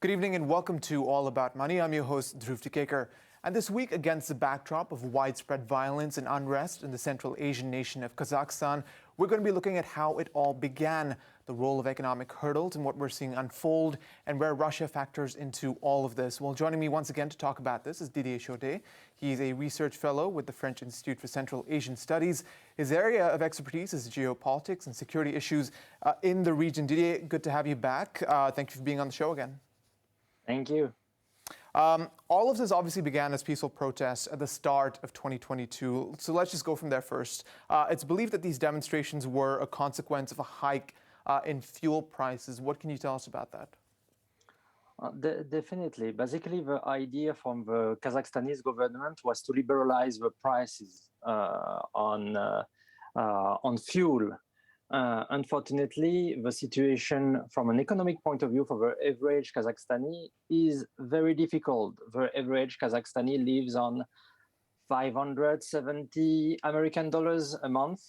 Good evening and welcome to All About Money. I'm your host, Dhruv Tikekar. And this week, against the backdrop of widespread violence and unrest in the Central Asian nation of Kazakhstan, we're going to be looking at how it all began, the role of economic hurdles and what we're seeing unfold, and where Russia factors into all of this. Well, joining me once again to talk about this is Didier Chaudet. He's a research fellow with the French Institute for Central Asian Studies. His area of expertise is geopolitics and security issues in the region. Didier, good to have you back. Thank you for being on the show again. Thank you. All of this obviously began as peaceful protests at the start of 2022. So let's just go from there first. It's believed that these demonstrations were a consequence of a hike in fuel prices. What can you tell us about that? Definitely. Basically, the idea from the Kazakhstani government was to liberalize the prices on fuel. Unfortunately, the situation from an economic point of view for the average Kazakhstani is very difficult. The average Kazakhstani lives on 570 American dollars a month.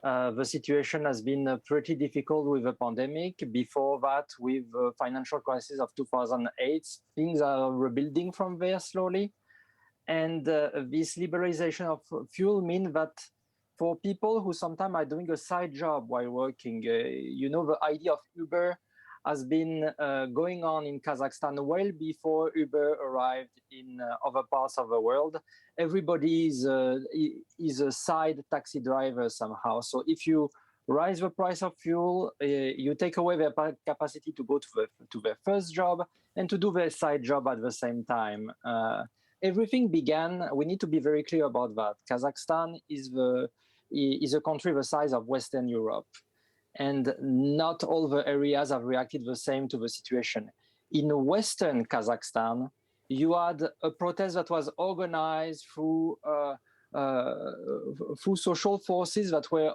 The situation has been pretty difficult with the pandemic. Before that, with the financial crisis of 2008, things are rebuilding from there slowly. And this liberalization of fuel means that for people who sometimes are doing a side job while working, the idea of Uber has been going on in Kazakhstan well before Uber arrived in other parts of the world. Everybody is a side taxi driver somehow. So if you raise the price of fuel, you take away their capacity to go to their first job and to do their side job at the same time. Everything began, we need to be very clear about that. Kazakhstan is a country the size of Western Europe, and not all the areas have reacted the same to the situation. In Western Kazakhstan, you had a protest that was organized through social forces that were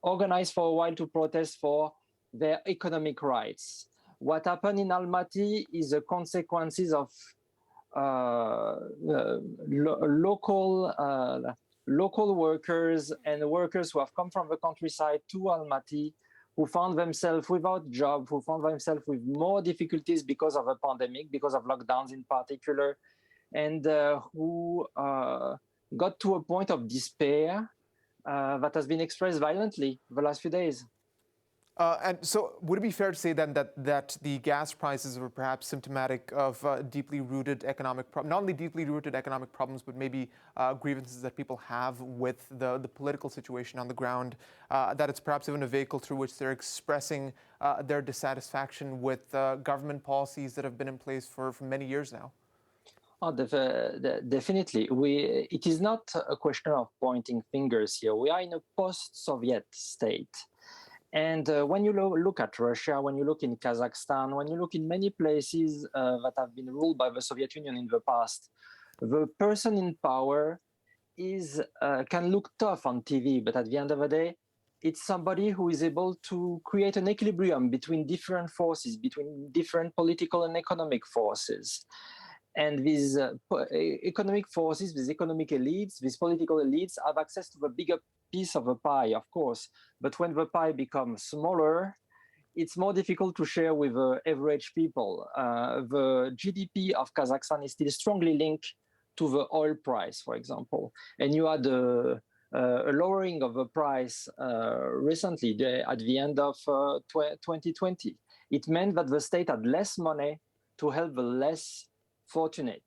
organized for a while to protest for their economic rights. What happened in Almaty is the consequences of local workers and workers who have come from the countryside to Almaty, who found themselves without job, who found themselves with more difficulties because of a pandemic, because of lockdowns in particular, and who got to a point of despair that has been expressed violently the last few days. And so would it be fair to say then that the gas prices were perhaps symptomatic of deeply rooted economic problems, not only deeply rooted economic problems, but maybe grievances that people have with the political situation on the ground, that it's perhaps even a vehicle through which they're expressing their dissatisfaction with government policies that have been in place for many years now? Oh, definitely. It is not a question of pointing fingers here. We are in a post-Soviet state. And when you look at Russia, when you look in Kazakhstan, when you look in many places that have been ruled by the Soviet Union in the past, the person in power can look tough on TV, but at the end of the day, it's somebody who is able to create an equilibrium between different forces, between different political and economic forces. And these economic forces, these economic elites, these political elites have access to the bigger piece of the pie, of course. But when the pie becomes smaller, it's more difficult to share with average people. The GDP of Kazakhstan is still strongly linked to the oil price, for example. And you had a lowering of the price recently at the end of 2020. It meant that the state had less money to help the less fortunate.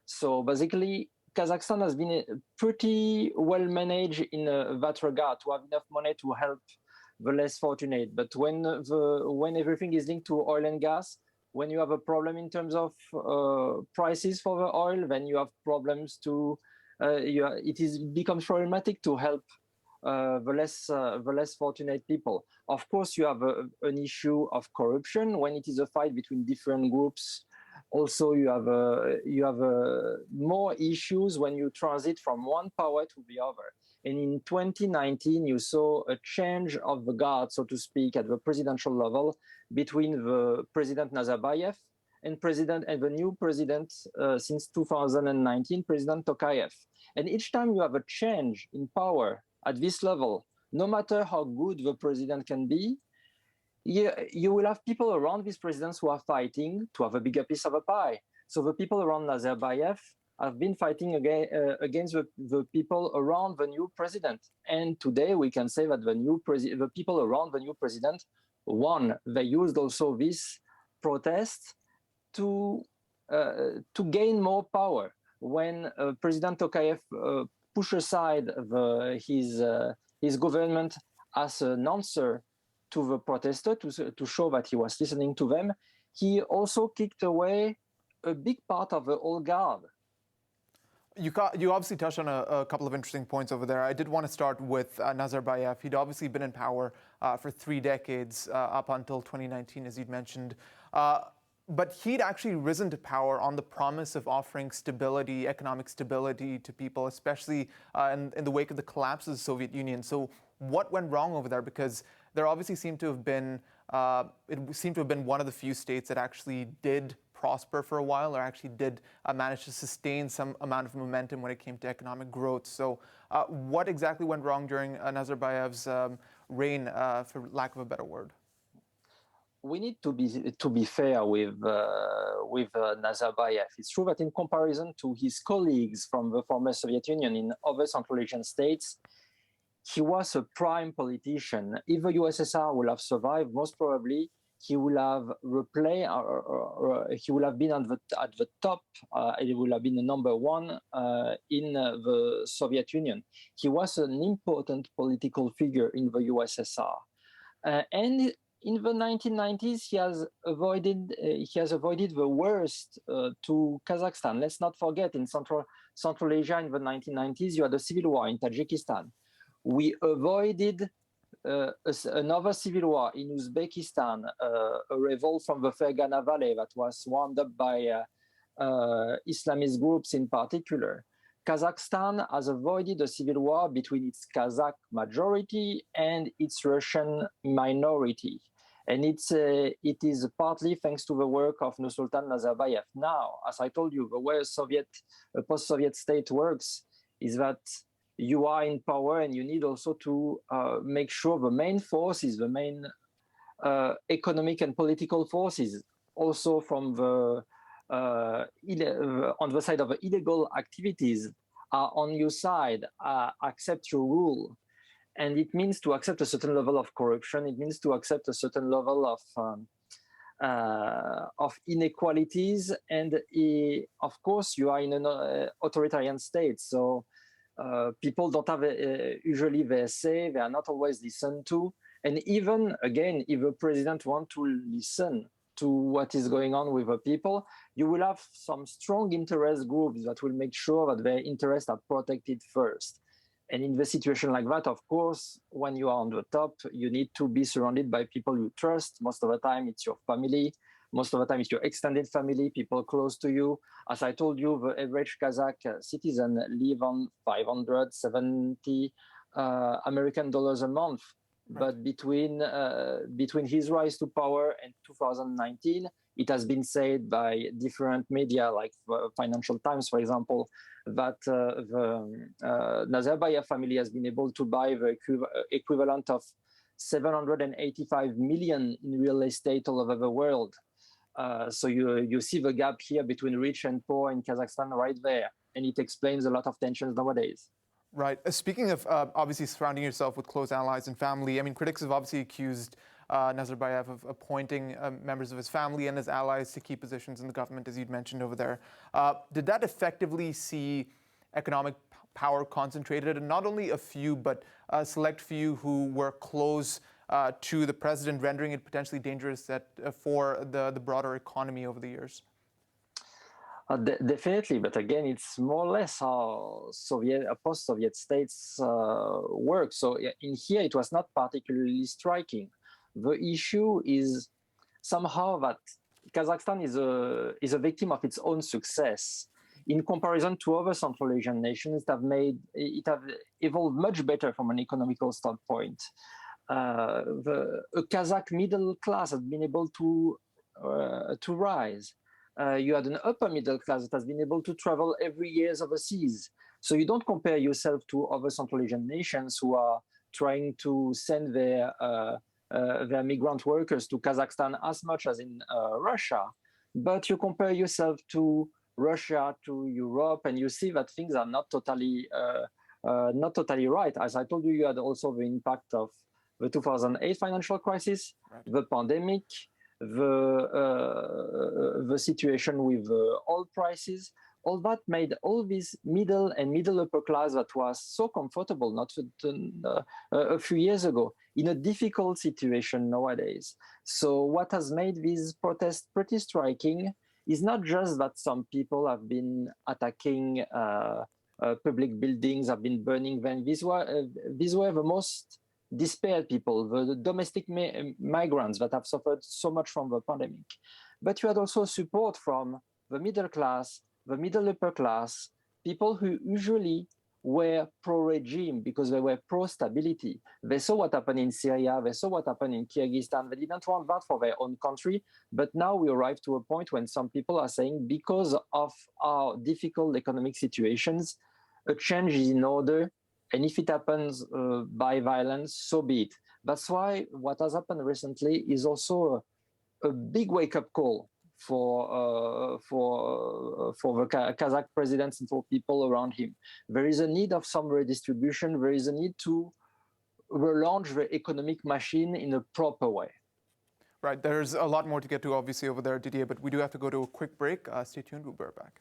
So basically, Kazakhstan has been pretty well managed in that regard, to have enough money to help the less fortunate. But when everything is linked to oil and gas, when you have a problem in terms of prices for the oil, then you have problems it becomes problematic to help the less fortunate people. Of course, you have an issue of corruption when it is a fight between different groups. Also, you have more issues when you transit from one power to the other. And in 2019, you saw a change of the guard, so to speak, at the presidential level between the President Nazarbayev and the new president since 2019, President Tokayev. And each time you have a change in power at this level, no matter how good the president can be, you will have people around these presidents who are fighting to have a bigger piece of a pie. So the people around Nazarbayev have been fighting against the people around the new president. And today we can say that the people around the new president won. They used also this protest to gain more power. When President Tokayev pushed aside his government as an answer to the protester to show that he was listening to them, he also kicked away a big part of the old guard. You obviously touched on a couple of interesting points over there. I did want to start with Nazarbayev. He'd obviously been in power for 3 decades, up until 2019, as you'd mentioned. But he'd actually risen to power on the promise of offering stability, economic stability to people, especially in the wake of the collapse of the Soviet Union. So what went wrong over there? Because there obviously seemed to have been, one of the few states that actually did prosper for a while, or actually did manage to sustain some amount of momentum when it came to economic growth. So what exactly went wrong during Nazarbayev's reign, for lack of a better word? We need to be fair with Nazarbayev. It's true that in comparison to his colleagues from the former Soviet Union in other Central Asian states, he was a prime politician. If the USSR will have survived, most probably he will have he will have been at the top. He will have been the number one in the Soviet Union. He was an important political figure in the USSR, and in the 1990s, he has avoided the worst to Kazakhstan. Let's not forget, in Central Asia in the 1990s, you had a civil war in Tajikistan. We avoided another civil war in Uzbekistan, a revolt from the Fergana Valley that was wound up by Islamist groups in particular. Kazakhstan has avoided a civil war between its Kazakh majority and its Russian minority. And it is partly thanks to the work of Nursultan Nazarbayev. Now, as I told you, the way a post-Soviet state works is that you are in power and you need also to make sure the main forces, the main economic and political forces, also from the on the side of the illegal activities, are on your side, accept your rule. And it means to accept a certain level of corruption. It means to accept a certain level of inequalities. And of course, you are in an authoritarian state. So people don't have usually their say. They are not always listened to. And even, again, if a president wants to listen to what is going on with the people, you will have some strong interest groups that will make sure that their interests are protected first. And in the situation like that, of course, when you are on the top, you need to be surrounded by people you trust. Most of the time, it's your family. Most of the time, it's your extended family, people close to you. As I told you, the average Kazakh citizen live on 570 American dollars a month. But between his rise to power and 2019, it has been said by different media, like Financial Times, for example, that the Nazarbayev family has been able to buy the equivalent of 785 million in real estate all over the world. So you see the gap here between rich and poor in Kazakhstan right there. And it explains a lot of tensions nowadays. Right. Speaking of obviously surrounding yourself with close allies and family, I mean, critics have obviously accused Nazarbayev of appointing members of his family and his allies to key positions in the government, as you'd mentioned over there. Did that effectively see economic power concentrated in not only a few, but a select few who were close to the president, rendering it potentially dangerous for the broader economy over the years? Definitely, but again, it's more or less how post-Soviet states work. So in here, it was not particularly striking. The issue is somehow that Kazakhstan is a victim of its own success. In comparison to other Central Asian nations, it have evolved much better from an economical standpoint. A Kazakh middle class has been able to rise. You had an upper middle class that has been able to travel every year overseas. So you don't compare yourself to other Central Asian nations who are trying to send their their migrant workers to Kazakhstan as much as in Russia. But you compare yourself to Russia, to Europe, and you see that things are not totally right. As I told you, you had also the impact of the 2008 financial crisis, Right. the pandemic, the situation with oil prices. All that made all this middle and middle upper class that was so comfortable not a few years ago in a difficult situation nowadays. So what has made these protests pretty striking is not just that some people have been attacking public buildings, have been burning them. These were the most despaired people, the domestic migrants that have suffered so much from the pandemic. But you had also support from the middle class, the middle upper class, people who usually were pro-regime because they were pro-stability. They saw what happened in Syria, they saw what happened in Kyrgyzstan. They didn't want that for their own country. But now we arrive to a point when some people are saying, because of our difficult economic situations, a change is in order. And if it happens by violence, so be it. That's why what has happened recently is also a big wake-up call for the Kazakh president and for people around him. There is a need of some redistribution. There is a need to relaunch the economic machine in a proper way. Right. There's a lot more to get to, obviously, over there, Didier, but we do have to go to a quick break. Stay tuned. We'll be right back.